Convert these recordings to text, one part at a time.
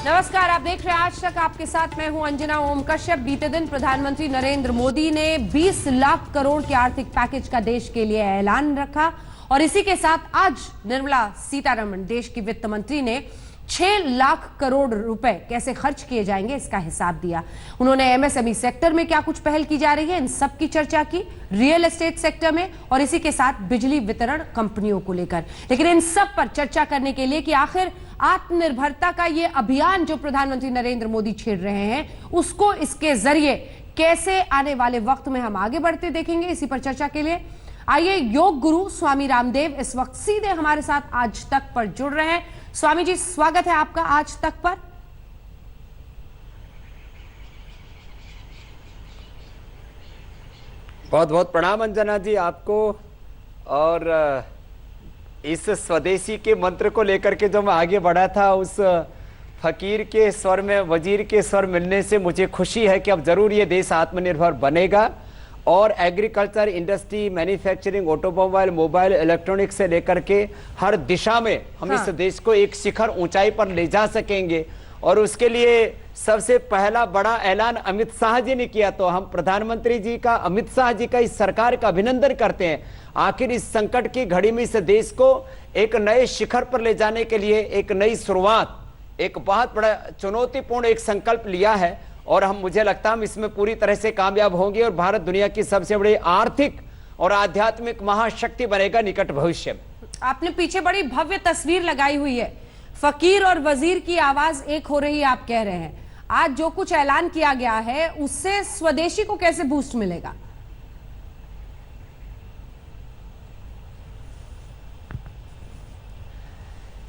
नमस्कार, आप देख रहे हैं आज तक। आपके साथ मैं हूं अंजना ओम कश्यप। बीते दिन प्रधानमंत्री नरेंद्र मोदी ने 20 लाख करोड़ के आर्थिक पैकेज का देश के लिए ऐलान रखा और इसी के साथ आज निर्मला सीतारमण, देश की वित्त मंत्री, ने 6 लाख करोड़ रुपए कैसे खर्च किए जाएंगे इसका हिसाब दिया। उन्होंने एमएसएमई सेक्टर में क्या कुछ पहल की जा रही है इन सब की चर्चा की, रियल एस्टेट सेक्टर में और इसी के साथ बिजली वितरण कंपनियों को लेकर। लेकिन इन सब पर चर्चा करने के लिए कि आखिर आत्मनिर्भरता का ये अभियान जो प्रधानमंत्री नरेंद्र मोदी छेड़ रहे हैं, उसको इसके जरिए कैसे आने वाले वक्त में हम आगे बढ़ते देखेंगे। इसी पर चर्चा के लिए आइए योग गुरु स्वामी रामदेव इस वक्त सीधे हमारे साथ आज तक पर जुड़ रहे हैं। स्वामी जी, स्वागत है आपका आज तक पर। बहुत बहुत प्रणाम अंजना जी आपको। और इस स्वदेशी के मंत्र को लेकर के जो मैं आगे बढ़ा था, उस फकीर के स्वर में वजीर के स्वर मिलने से मुझे खुशी है कि अब जरूर ये देश आत्मनिर्भर बनेगा और agriculture, industry, manufacturing, automobile, mobile, electronic से लेकर के हर दिशा में हम इस देश को एक शिखर ऊंचाई पर ले जा सकेंगे। और उसके लिए सबसे पहला बड़ा ऐलान अमित शाह जी ने किया, तो हम प्रधानमंत्री जी का, अमित शाह जी का, इस सरकार का अभिनंदन करते हैं। आखिर इस संकट की घड़ी में इस देश को एक नए शिखर पर ले जाने के लिए एक नई शुरुआत, एक बहुत बड़ा चुनौतीपूर्ण एक संकल्प लिया है और मुझे लगता है हम इसमें पूरी तरह से कामयाब होंगे और भारत दुनिया की सबसे बड़ी आर्थिक और आध्यात्मिक महाशक्ति बनेगा निकट भविष्य में। आपने पीछे बड़ी भव्य तस्वीर लगाई हुई है, फकीर और वजीर की आवाज एक हो रही है, आप कह रहे हैं। आज जो कुछ ऐलान किया गया है उससे स्वदेशी को कैसे बूस्ट मिलेगा?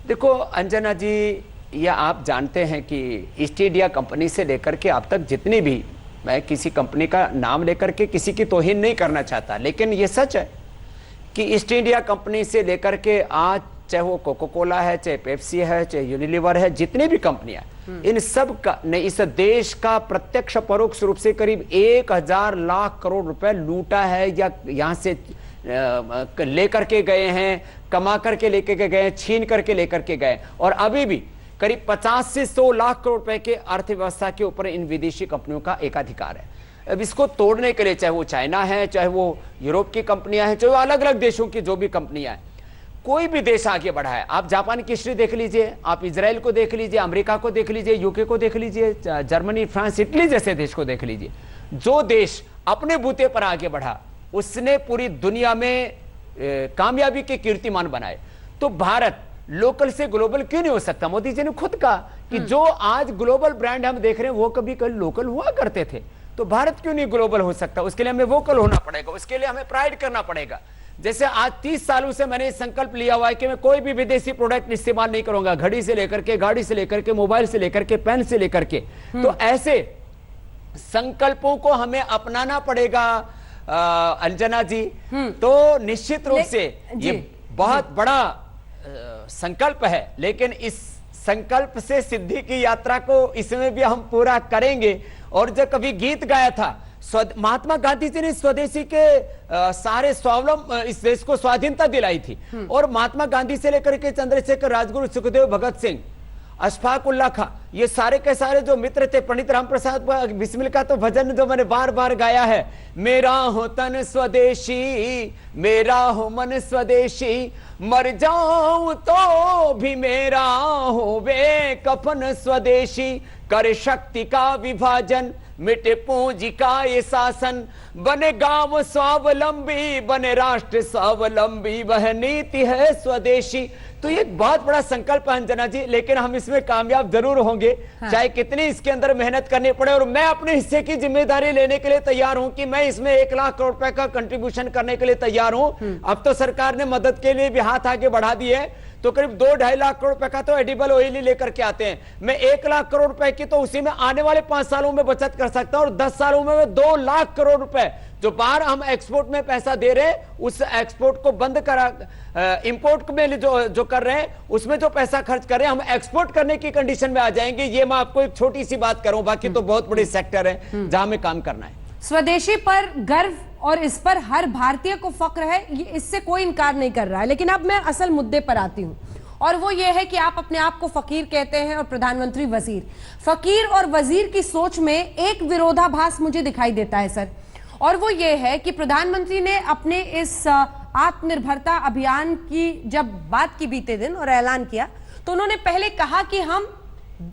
देखो अंजना जी, या आप जानते हैं कि ईस्ट इंडिया कंपनी से लेकर के अब तक जितनी भी, मैं किसी कंपनी का नाम लेकर के किसी की तौहीन नहीं करना चाहता, लेकिन ये सच है कि ईस्ट इंडिया कंपनी से लेकर के आज चाहे वो कोको कोला है, चाहे पेप्सी है, चाहे यूनिलीवर है, जितनी भी कंपनियां, इन सब का ने इस देश का प्रत्यक्ष परोक्ष रूप से करीब 1000 लाख करोड़ रुपए लूटा है या यहां से लेकर के गए हैं, कमा करके लेके गए हैं, छीन करके लेकर के गए। और अभी भी करीब 50 से 100 लाख करोड़ रुपए के अर्थव्यवस्था के ऊपर इन विदेशी कंपनियों का एकाधिकार है। अब इसको तोड़ने के लिए, चाहे वो चाइना है, चाहे वो यूरोप की कंपनियां हैं, चाहे वो अलग अलग देशों की जो भी कंपनियां हैं, कोई भी देश आगे बढ़ा है। आप जापान की हिस्ट्री देख लीजिए, आप इजराइल को देख लीजिए, अमेरिका को देख लीजिए, यूके को देख लीजिए, जर्मनी, फ्रांस, इटली जैसे देश को देख लीजिए। जो देश अपने बूते पर आगे बढ़ा उसने पूरी दुनिया में कामयाबी के कीर्तिमान बनाए। तो भारत लोकल से ग्लोबल क्यों नहीं हो सकता? मोदी जी ने खुद कहा कि जो आज ग्लोबल ब्रांड हम देख रहे हैं वो कभी कल लोकल हुआ करते थे, तो भारत क्यों नहीं ग्लोबल हो सकता? उसके लिए हमें वोकल होना पड़ेगा, उसके लिए हमें प्राइड करना पड़ेगा। जैसे आज 30 सालों से मैंने संकल्प लिया हुआ है कि मैं कोई भी विदेशी प्रोडक्ट इस्तेमाल नहीं करूंगा, घड़ी से लेकर के, गाड़ी से लेकर के, मोबाइल से लेकर के, पेन से लेकर के। तो ऐसे संकल्पों को हमें अपनाना पड़ेगा अंजना जी। तो निश्चित रूप से ये बहुत बड़ा संकल्प है, लेकिन इस संकल्प से सिद्धि की यात्रा को इसमें भी हम पूरा करेंगे। और जब कभी गीत गाया था, महात्मा गांधी जी ने स्वदेशी के सारे स्वावलंबन, इस देश को स्वाधीनता दिलाई थी। और महात्मा गांधी से लेकर के चंद्रशेखर, राजगुरु, सुखदेव, भगत सिंह, अशफाक उल्लाह खां, ये सारे के सारे जो मित्र थे, पंडित राम प्रसाद बिस्मिल का तो भजन जो मैंने बार बार गाया है, मेरा हो तन स्वदेशी, मेरा हो मन स्वदेशी, मर जाऊं तो भी मेरा हो वे कफन स्वदेशी, करे शक्ति का विभाजन, मिटे पूंजी का ये शासन, बने गांव स्वावलंबी, बने राष्ट्र स्वावलंबी, वह नीति है स्वदेशी। तो ये बहुत बड़ा संकल्प है अंजना जी, लेकिन हम इसमें कामयाब जरूर होंगे। चाहे कितनी इसके अंदर मेहनत करनी पड़े। और मैं अपने हिस्से की जिम्मेदारी लेने के लिए तैयार हूं कि मैं इसमें 1 लाख करोड़ रुपए का कंट्रीब्यूशन करने के लिए तैयार हूं। अब तो सरकार ने मदद के लिए भी हाथ आगे बढ़ा दिए, तो करीब 2-2.5 लाख करोड़ रुपए का तो एडिबल ऑयल ही लेकर के आते हैं। मैं 1 लाख करोड़ रुपए की तो उसी में आने वाले 5 सालों में बचत कर सकता हूं। और 10 सालों में 2 लाख करोड़ रुपए जो बाहर हम एक्सपोर्ट में पैसा दे रहे हैं, उस एक्सपोर्ट को बंद करा, इंपोर्ट में जो कर रहे हैं उसमें जो पैसा खर्च कर रहे हैं, हम एक्सपोर्ट करने की कंडीशन में आ जाएंगे। ये मैं आपको एक छोटी सी बात करूं, बाकी तो बहुत बड़े सेक्टर है जहां हमें काम करना है। स्वदेशी पर गर्व और इस पर हर भारतीय को फक्र है, इससे कोई इनकार नहीं कर रहा है। लेकिन अब मैं असल मुद्दे पर आती हूं। और वो ये है कि आप अपने आप को फकीर कहते हैं और प्रधानमंत्री वजीर। फकीर और वजीर की सोच में एक विरोधाभास मुझे दिखाई देता है सर, और वो ये है कि प्रधानमंत्री ने अपने इस आत्मनिर्भरता अभियान की जब बात की बीते दिन और ऐलान किया, तो उन्होंने पहले कहा कि हम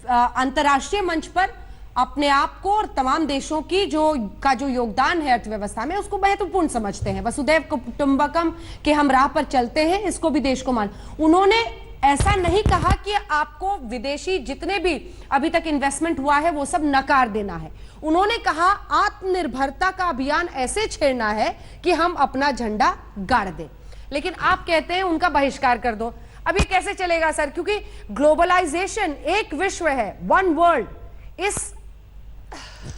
अंतर्राष्ट्रीय मंच पर अपने आप को और तमाम देशों की जो योगदान है अर्थव्यवस्था में उसको महत्वपूर्ण समझते हैं, वसुधैव कुटुंबकम के हम राह पर चलते हैं, इसको भी देश को मान। उन्होंने ऐसा नहीं कहा कि आपको विदेशी जितने भी अभी तक इन्वेस्टमेंट हुआ है वो सब नकार देना है। उन्होंने कहा आत्मनिर्भरता का अभियान ऐसे छेड़ना है कि हम अपना झंडा गाड़ दें। लेकिन आप कहते हैं उनका बहिष्कार कर दो। अब ये कैसे चलेगा सर, क्योंकि ग्लोबलाइजेशन, एक विश्व है, वन वर्ल्ड, इस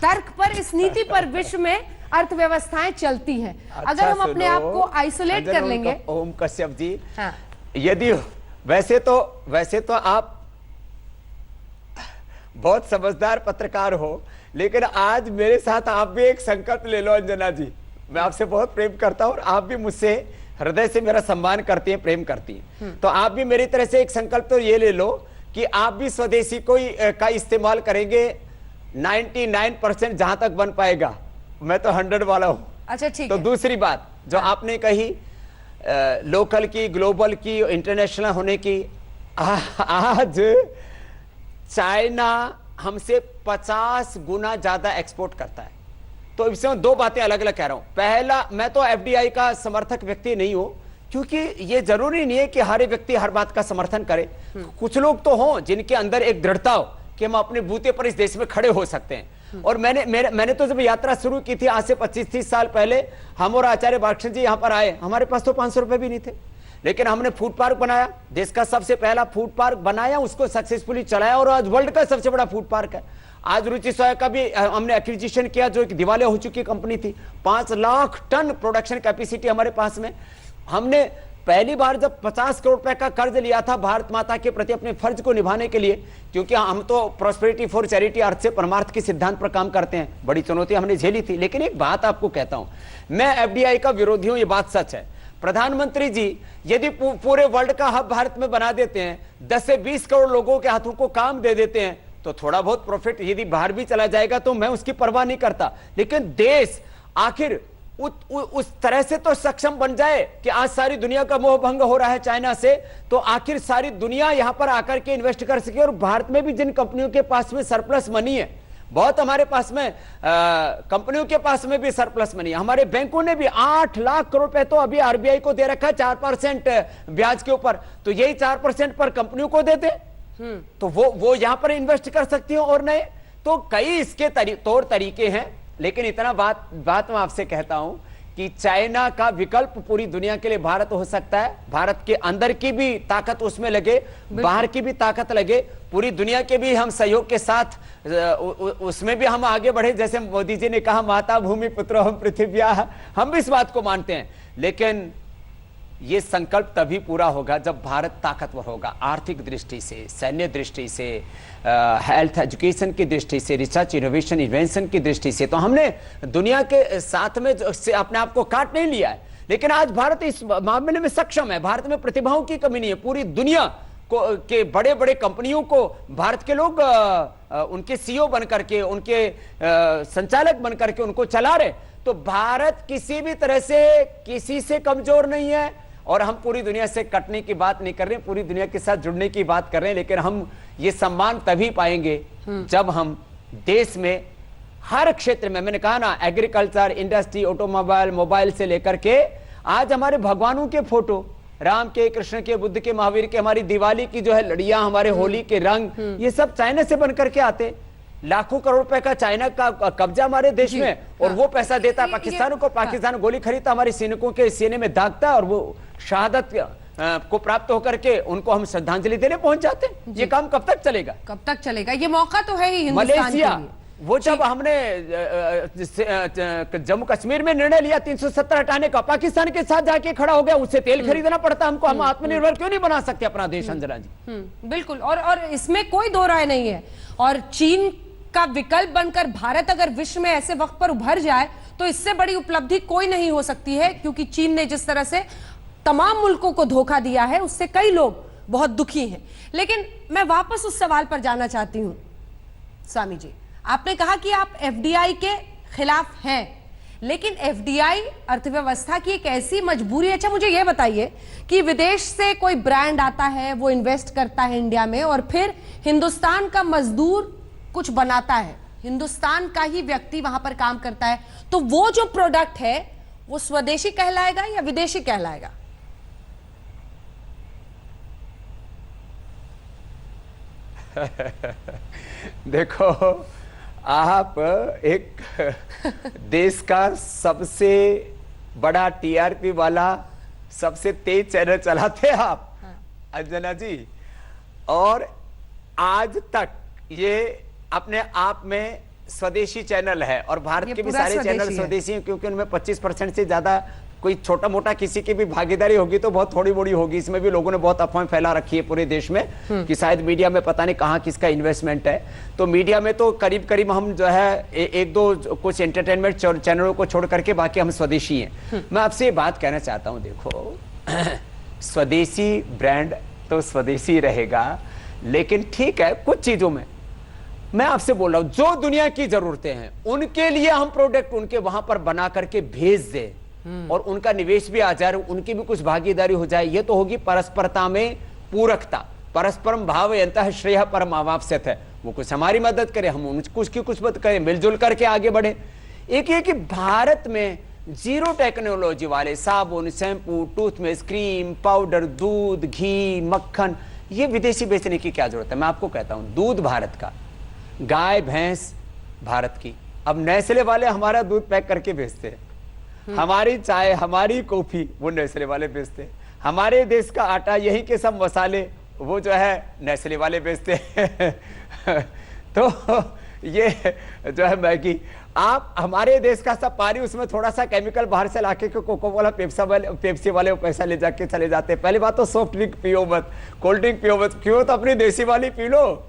तर्क पर, इस नीति पर विश्व में अर्थव्यवस्थाएं चलती हैं। अगर हम अपने आप को आइसोलेट कर लेंगे। ओम कश्यप जी, हाँ। यदि वैसे तो आप बहुत समझदार पत्रकार हो, लेकिन आज मेरे साथ आप भी एक संकल्प ले लो। अंजना जी, मैं आपसे बहुत प्रेम करता हूं और आप भी मुझसे हृदय से मेरा सम्मान करती हैं, प्रेम करती हैं, तो आप भी मेरी तरह से एक संकल्प तो ये ले लो कि आप भी स्वदेशी का इस्तेमाल करेंगे। 99% जहां तक बन पाएगा, मैं तो 100 वाला हूं। अच्छा ठीक तो है। दूसरी बात जो आपने कही लोकल की, ग्लोबल की, इंटरनेशनल होने की, आज चाइना हमसे 50 गुना ज्यादा एक्सपोर्ट करता है। तो इसमें दो बातें अलग अलग कह रहा हूं। पहला, मैं तो एफडीआई का समर्थक व्यक्ति नहीं हूं, क्योंकि ये जरूरी नहीं है कि हर व्यक्ति हर बात का समर्थन करे। कुछ लोग तो हों जिनके अंदर एक दृढ़ता हो कि हम अपने बूते पर इस देश में खड़े हो सकते हैं। और मैंने तो जब यात्रा शुरू की थी आज से 25-30 साल पहले, हम और आचार्य बालकृष्ण जी यहां पर आए, हमारे पास तो 500 रुपए भी नहीं थे, लेकिन हमने फूड पार्क बनाया, देश का सबसे पहला फूड पार्क बनाया, उसको सक्सेसफुली चलाया और आज वर्ल्ड का सबसे बड़ा फूड पार्क है। आज रुचि सोया का भी हमने एक्विजिशन किया, जो एक दिवालिया हो चुकी कंपनी थी। 5 लाख टन प्रोडक्शन कैपेसिटी हमारे पास में। हमने पहली बार जब 50 करोड़ रुपए का कर्ज लिया था भारत माता के प्रति अपने फर्ज को निभाने के लिए, क्योंकि हम तो प्रोस्पेरिटी फॉर चैरिटी, अर्थ से परमार्थ के सिद्धांत पर काम करते हैं। बड़ी चुनौती हमने झेली थी। लेकिन एक बात आपको कहता हूं, मैं एफडीआई का विरोधी हूं, ये बात सच है। प्रधानमंत्री जी यदि पूरे वर्ल्ड का हब भारत में बना देते हैं, 10 से 20 करोड़ लोगों के हाथों को काम दे देते हैं, तो थोड़ा बहुत प्रॉफिट यदि बाहर भी चला जाएगा तो मैं उसकी परवाह नहीं करता। लेकिन देश आखिर उस तरह से तो सक्षम बन जाए कि आज सारी दुनिया का मोह भंग हो रहा है चाइना से, तो आखिर सारी दुनिया यहां पर आकर के इन्वेस्ट कर सके। और भारत में भी जिन कंपनियों के पास में सरप्लस मनी है, बहुत हमारे पास में कंपनियों के पास में भी सरप्लस मनी है। हमारे बैंकों ने भी 8 लाख करोड़ रुपए तो अभी आरबीआई को दे रखा है 4% ब्याज के ऊपर, तो यही 4% पर कंपनियों को देते, तो वो यहां पर इन्वेस्ट कर सकती हो। और नए तो कई इसके तौर तरीके हैं। लेकिन इतना बात मैं आपसे कहता हूं कि चाइना का विकल्प पूरी दुनिया के लिए भारत हो सकता है। भारत के अंदर की भी ताकत उसमें लगे, बाहर की भी ताकत लगे, पूरी दुनिया के भी हम सहयोग के साथ उसमें भी हम आगे बढ़े। जैसे मोदी जी ने कहा, माता भूमि पुत्रो हम पृथ्व्या, हम भी इस बात को मानते हैं। लेकिन ये संकल्प तभी पूरा होगा जब भारत ताकतवर होगा, आर्थिक दृष्टि से, सैन्य दृष्टि से, हेल्थ एजुकेशन की दृष्टि से, रिसर्च इनोवेशन इन्वेंशन की दृष्टि से। तो हमने दुनिया के साथ में से अपने आप को काट नहीं लिया है, लेकिन आज भारत इस मामले में सक्षम है। भारत में प्रतिभाओं की कमी नहीं है। पूरी दुनिया के बड़े बड़े कंपनियों को भारत के लोग उनके सीईओ बन करके, उनके संचालक बन करके उनको चला रहे। तो भारत किसी भी तरह से किसी से कमजोर नहीं है। और हम पूरी दुनिया से कटने की बात नहीं कर रहे हैं, पूरी दुनिया के साथ जुड़ने की बात कर रहे हैं। लेकिन हम ये सम्मान तभी पाएंगे जब हम देश में हर क्षेत्र में, मैंने कहा ना, एग्रीकल्चर, इंडस्ट्री, ऑटोमोबाइल, मोबाइल से लेकर के आज हमारे भगवानों के फोटो, राम के, कृष्ण के, बुद्ध के, महावीर के, हमारी दिवाली की जो है लड़ियां, हमारे होली के रंग, ये सब चाइना से बन करके आते। लाखों करोड़ रुपए का चाइना का कब्जा हमारे देश में, और वो पैसा देता है पाकिस्तान को। पाकिस्तान गोली खरीदता, हमारे सैनिकों के सीने में दागता है, और वो शहादत को प्राप्त होकर के उनको हम श्रद्धांजलि देने पहुंच जाते हैं। ये काम कब तक चलेगा? कब तक चलेगा? ये मौका तो है ही हिंदुस्तान मलेशिया, के लिए। वो जब हमने जम्मू कश्मीर में निर्णय लिया 370 हटाने का, पाकिस्तान के साथ जाके खड़ा हो गया, उससे तेल खरीदना पड़ता हमको। हम आत्मनिर्भर क्यों नहीं बना सकते अपना देश? अंजना जी, बिल्कुल, और इसमें कोई दो राय नहीं है। और चीन का विकल्प बनकर भारत अगर विश्व में ऐसे वक्त पर उभर जाए तो इससे बड़ी उपलब्धि कोई नहीं हो सकती है, क्योंकि चीन ने जिस तरह से तमाम मुल्कों को धोखा दिया है, उससे कई लोग बहुत दुखी हैं। लेकिन मैं वापस उस सवाल पर जाना चाहती हूं। स्वामी जी, आपने कहा कि आप एफडीआई के खिलाफ हैं, लेकिन एफडीआई अर्थव्यवस्था की एक ऐसी मजबूरी है। अच्छा, मुझे यह बताइए कि विदेश से कोई ब्रांड आता है, वो इन्वेस्ट करता है इंडिया में, और फिर हिंदुस्तान का मजदूर कुछ बनाता है, हिंदुस्तान का ही व्यक्ति वहां पर काम करता है, तो वो जो प्रोडक्ट है वो स्वदेशी कहलाएगा या विदेशी कहलाएगा? देखो, आप एक देश का सबसे बड़ा टीआरपी वाला, सबसे तेज चैनल चलाते हैं आप, अंजना जी, और आज तक ये अपने आप में स्वदेशी चैनल है। और भारत के भी सारे चैनल स्वदेशी हैं, क्योंकि उनमें 25% से ज्यादा कोई छोटा मोटा किसी की भी भागीदारी होगी तो बहुत थोड़ी मोड़ी होगी। इसमें भी लोगों ने बहुत अफवाहें फैला रखी है पूरे देश में कि शायद मीडिया में पता नहीं कहां किसका इन्वेस्टमेंट है। तो मीडिया में तो करीब करीब हम जो है एक दो कुछ एंटरटेनमेंट चैनलों को छोड़ करके बाकी हम स्वदेशी हैं। मैं आपसे ये बात कहना चाहता हूं, देखो स्वदेशी ब्रांड तो स्वदेशी रहेगा, लेकिन ठीक है कुछ चीजों में मैं आपसे बोल रहा हूं जो दुनिया की जरूरतें हैं उनके लिए हम प्रोडक्ट उनके वहां पर बना करके भेज दे और उनका निवेश भी आ जाए, उनकी भी कुछ भागीदारी हो जाए। ये तो होगी परस्परता में पूरकता। परस्परम भावयन्तः श्रेयः परम अवाप्स्यथ है। वो कुछ हमारी मदद करे, हम कुछ की कुछ मदद करें, मिलजुल करके आगे बढ़े। एक ये कि भारत में जीरो टेक्नोलॉजी वाले साबुन, शैम्पू, टूथपेस्ट, क्रीम, पाउडर, दूध, घी, मक्खन, ये विदेशी बेचने की क्या जरूरत है? मैं आपको कहता हूं, दूध भारत का, गाय भैंस भारत की। अब नेस्ले वाले हमारा दूध पैक करके भेजते हैं, हमारी चाय, हमारी कॉफी वो नेस्ले वाले बेचते हैं, हमारे देश का आटा, यही के सब मसाले वो जो है नेस्ले वाले बेचते हैं। तो ये जो है मैगी, आप हमारे देश का सब पानी, उसमें थोड़ा सा केमिकल बाहर से लाके कोको कोला पेप्सी वाले पैसा ले जाके चले जाते हैं। पहली बात तो सॉफ्ट ड्रिंक पियो मत, कोल्ड ड्रिंक पियो मत, क्यों तो अपनी देसी वाली पी लो।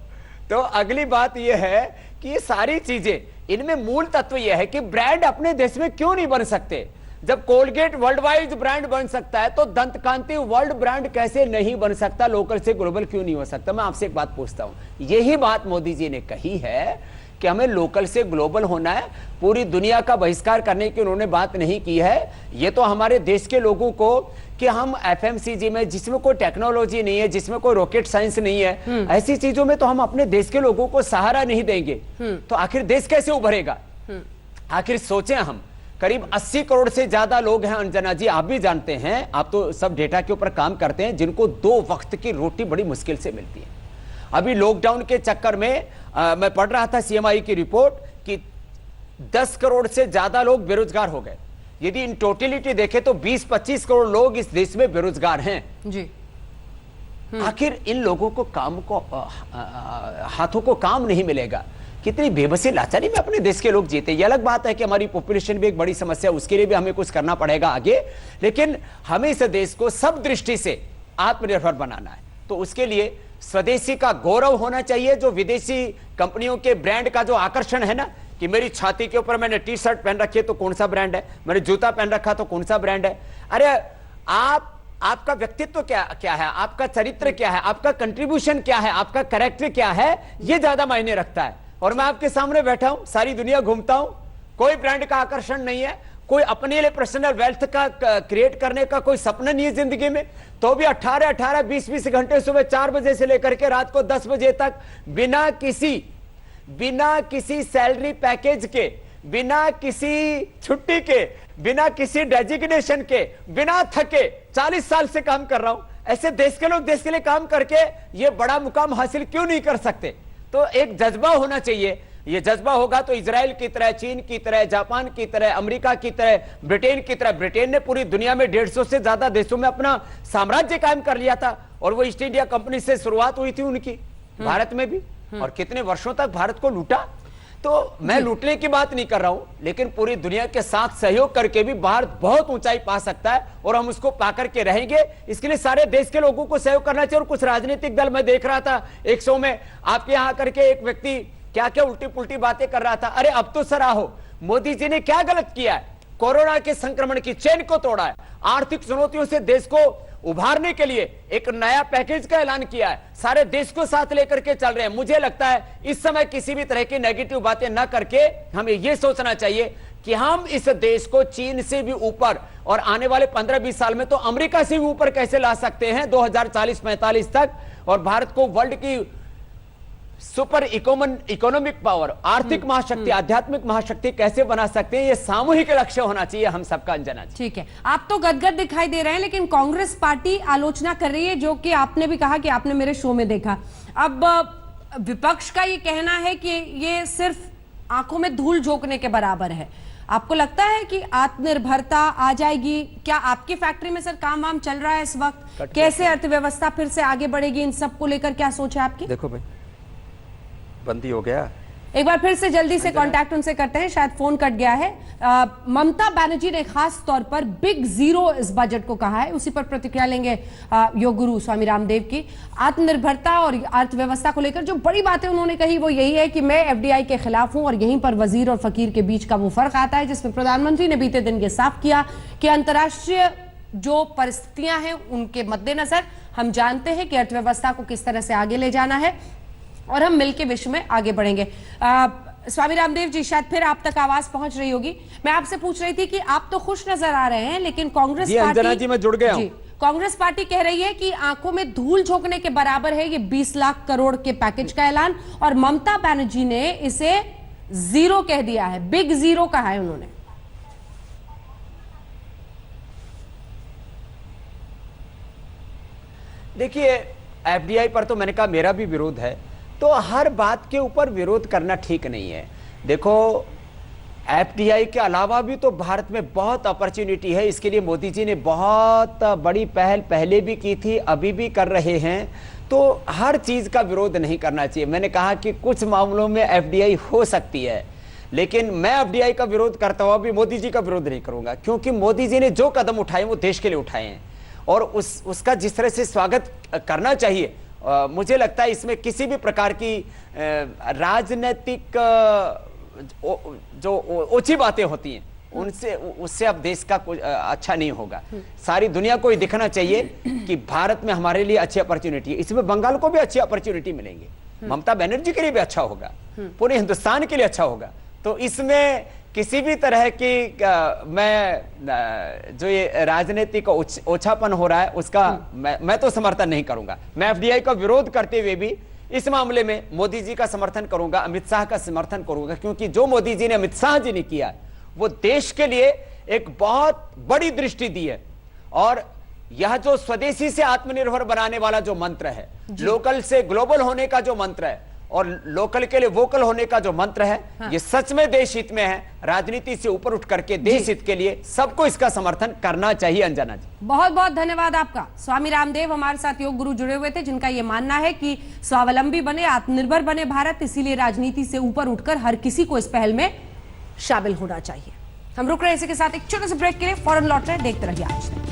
तो अगली बात यह है कि ये सारी चीजें, इनमें मूल तत्व यह है कि ब्रांड अपने देश में क्यों नहीं बन सकते। जब कोलगेट वर्ल्ड वाइड ब्रांड बन सकता है तो दंतकांति वर्ल्ड ब्रांड कैसे नहीं बन सकता, लोकल से ग्लोबल क्यों नहीं हो सकता? मैं आपसे एक बात पूछता हूं, यही बात मोदी जी ने कही है कि हमें लोकल से ग्लोबल होना है, पूरी दुनिया का बहिष्कार करने की उन्होंने बात नहीं की है। ये तो हमारे देश के लोगों को कि हम एफएमसीजी में, जिसमें कोई टेक्नोलॉजी नहीं है, जिसमें कोई रॉकेट साइंस नहीं है, ऐसी चीजों में तो हम अपने देश के लोगों को सहारा नहीं देंगे तो आखिर देश कैसे उभरेगा? आखिर सोचें, हम करीब 80 करोड़ से ज्यादा लोग हैं अंजना जी, आप भी जानते हैं, आप तो सब डेटा के ऊपर काम करते हैं, जिनको 2 वक्त की रोटी बड़ी मुश्किल से मिलती है। अभी लॉकडाउन के चक्कर में मैं पढ़ रहा था सीएमआई की रिपोर्ट कि 10 करोड़ से ज्यादा लोग बेरोजगार हो गए। यदि इन टोटलिटी देखें तो 20-25 करोड़ लोग इस देश में बेरोजगार हैं जी। आखिर इन लोगों को काम को हाथों को काम नहीं मिलेगा। कितनी बेबसी लाचारी में अपने देश के लोग जीते। ये अलग बात है कि हमारी पॉपुलेशन भी एक बड़ी समस्या, उसके लिए भी हमें कुछ करना पड़ेगा आगे, लेकिन हमें इस देश को सब दृष्टि से आत्मनिर्भर बनाना है। तो उसके लिए स्वदेशी का गौरव होना चाहिए। जो विदेशी कंपनियों के ब्रांड का जो आकर्षण है ना, कि मेरी छाती के ऊपर मैंने टी शर्ट पहन रखी है तो कौन सा ब्रांड है, मैंने जूता पहन रखा तो कौन सा ब्रांड है। अरे आपका व्यक्तित्व क्या है, आपका चरित्र क्या है, आपका कंट्रीब्यूशन क्या है, आपका कैरेक्टर क्या है, ये ज्यादा मायने रखता है। और मैं आपके सामने बैठा हूं, सारी दुनिया घूमता हूं, कोई ब्रांड का आकर्षण नहीं है, कोई अपने लिए पर्सनल वेल्थ का क्रिएट करने का कोई सपना नहीं है जिंदगी में, तो भी 18-18, 20-20 घंटे सुबह 4 बजे से लेकर के रात को 10 बजे तक बिना किसी सैलरी पैकेज के, बिना किसी छुट्टी के, बिना किसी डेजिग्नेशन के, बिना थके 40 साल से काम कर रहा हूं। ऐसे देश के लोग देश के लिए काम करके ये बड़ा मुकाम हासिल क्यों नहीं कर सकते? तो एक जज्बा होना चाहिए। ये जज्बा होगा तो इजराइल की तरह, चीन की तरह, जापान की तरह, अमेरिका की तरह, ब्रिटेन की तरह, ब्रिटेन ने पूरी दुनिया में 150 से ज्यादा देशों में अपना साम्राज्य कायम कर लिया था, और वो ईस्ट इंडिया कंपनी से शुरुआत हुई थी उनकी, भारत में भी, और कितने वर्षों तक भारत को लूटा। तो मैं लूटने की बात नहीं कर रहा हूं, लेकिन पूरी दुनिया के साथ सहयोग करके भी भारत बहुत ऊंचाई पा सकता है, और हम उसको पा करके रहेंगे। इसके लिए सारे देश के लोगों को सहयोग करना चाहिए। और कुछ राजनीतिक दल, मैं देख रहा था एक शो में, आपके यहां करके एक व्यक्ति क्या क्या उल्टी पुल्टी बातें कर रहा था। अरे अब तो सराहो, मोदी जी ने क्या गलत किया है? कोरोना के संक्रमण की चेन को तोड़ा है, आर्थिक चुनौतियों से देश को उभारने के लिए एक नया पैकेज का ऐलान किया है, सारे देश को साथ लेकर के चल रहे हैं। मुझे लगता है इस समय किसी भी तरह की नेगेटिव बातें ना करके हमें यह सोचना चाहिए कि हम इस देश को चीन से भी ऊपर और आने वाले 15-20 साल में तो अमेरिका से भी ऊपर कैसे ला सकते हैं 2040-45 तक, और भारत को वर्ल्ड की सुपर इकोनॉमिक पावर, आर्थिक महाशक्ति, आध्यात्मिक महाशक्ति कैसे बना सकते हैं, यह सामूहिक लक्ष्य होना चाहिए हम सबका। अंजना जी, ठीक है, आप तो गदगद दिखाई दे रहे हैं, लेकिन कांग्रेस पार्टी आलोचना कर रही है, जो कि आपने भी कहा कि आपने मेरे शो में देखा। अब विपक्ष का ये कहना है कि ये सिर्फ आंखों में धूल झोंकने के बराबर है। आपको लगता है कि आत्मनिर्भरता आ जाएगी? क्या आपकी फैक्ट्री में सर काम वाम चल रहा है इस वक्त? कैसे अर्थव्यवस्था फिर से आगे बढ़ेगी? इन सबको लेकर क्या सोच है आपकी? देखो भाई, बंदी हो गया। एक बार फिर से जल्दी से कांटेक्ट उनसे करते हैं, शायद फोन कट गया है। ममता बनर्जी ने खास तौर पर बिग जीरो इस बजट को कहा है, उसी पर प्रतिक्रिया लेंगे योग गुरु स्वामी रामदेव की। आत्मनिर्भरता और अर्थव्यवस्था को लेकर जो बड़ी बातें उन्होंने कही वो यही है कि मैं एफडीआई के खिलाफ हूं, और यहीं पर वजीर और फकीर के बीच का वो फर्क आता है, जिसमें प्रधानमंत्री ने बीते दिन ये साफ किया कि अंतर्राष्ट्रीय जो परिस्थितियां हैं उनके मद्देनजर हम जानते हैं कि अर्थव्यवस्था को किस तरह से आगे ले जाना है और हम मिलकर विश्व में आगे बढ़ेंगे। स्वामी रामदेव जी, शायद फिर आप तक आवाज पहुंच रही होगी। मैं आपसे पूछ रही थी कि आप तो खुश नजर आ रहे हैं, लेकिन कांग्रेस पार्टी जी मैं जुड़ गया हूं। कांग्रेस पार्टी कह रही है कि आंखों में धूल झोंकने के बराबर है ये 20 लाख करोड़ के पैकेज का ऐलान, और ममता बनर्जी ने इसे जीरो कह दिया है, बिग जीरो कहा है उन्होंने। देखिए, एफडीआई पर तो मैंने कहा मेरा भी विरोध है, तो हर बात के ऊपर विरोध करना ठीक नहीं है। देखो, एफडीआई के अलावा भी तो भारत में बहुत अपॉर्चुनिटी है, इसके लिए मोदी जी ने बहुत बड़ी पहल पहले भी की थी, अभी भी कर रहे हैं, तो हर चीज का विरोध नहीं करना चाहिए। मैंने कहा कि कुछ मामलों में एफडीआई हो सकती है, लेकिन मैं एफडीआई का विरोध करता हुआ भी मोदी जी का विरोध नहीं करूंगा, क्योंकि मोदी जी ने जो कदम उठाए वो देश के लिए उठाए हैं, और उसका जिस तरह से स्वागत करना चाहिए, मुझे लगता है इसमें किसी भी प्रकार की राजनीतिक जो ओछी बातें होती हैं उससे अब देश का कुछ अच्छा नहीं होगा। सारी दुनिया को ये दिखना चाहिए कि भारत में हमारे लिए अच्छी अपॉर्चुनिटी है, इसमें बंगाल को भी अच्छी अपॉर्चुनिटी मिलेंगे, ममता बनर्जी के लिए भी अच्छा होगा, पूरे हिंदुस्तान के लिए अच्छा होगा। तो इसमें किसी भी तरह की मैं जो ये राजनीतिक ओछापन हो रहा है उसका मैं तो समर्थन नहीं करूंगा। मैं एफडीआई का विरोध करते हुए भी इस मामले में मोदी जी का समर्थन करूंगा, अमित शाह का समर्थन करूंगा, क्योंकि जो मोदी जी ने अमित शाह जी ने किया वो देश के लिए एक बहुत बड़ी दृष्टि दी है। और यह जो स्वदेशी से आत्मनिर्भर बनाने वाला जो मंत्र है, लोकल से ग्लोबल होने का जो मंत्र है, और लोकल के लिए वोकल होने का जो मंत्र है, ये सच में देश हित में है। राजनीति से ऊपर उठ करके देश हित के लिए सबको इसका समर्थन करना चाहिए। अंजना जी, बहुत बहुत धन्यवाद आपका। स्वामी रामदेव हमारे साथ योग गुरु जुड़े हुए थे, जिनका ये मानना है कि स्वावलंबी बने, आत्मनिर्भर बने भारत, इसीलिए राजनीति से ऊपर उठकर हर किसी को इस पहल में शामिल होना चाहिए। हम रुक रहे हैं इसी के साथ एक छोटे से ब्रेक के लिए, फौरन लौट रहे हैं, देखते रहिए आज तक।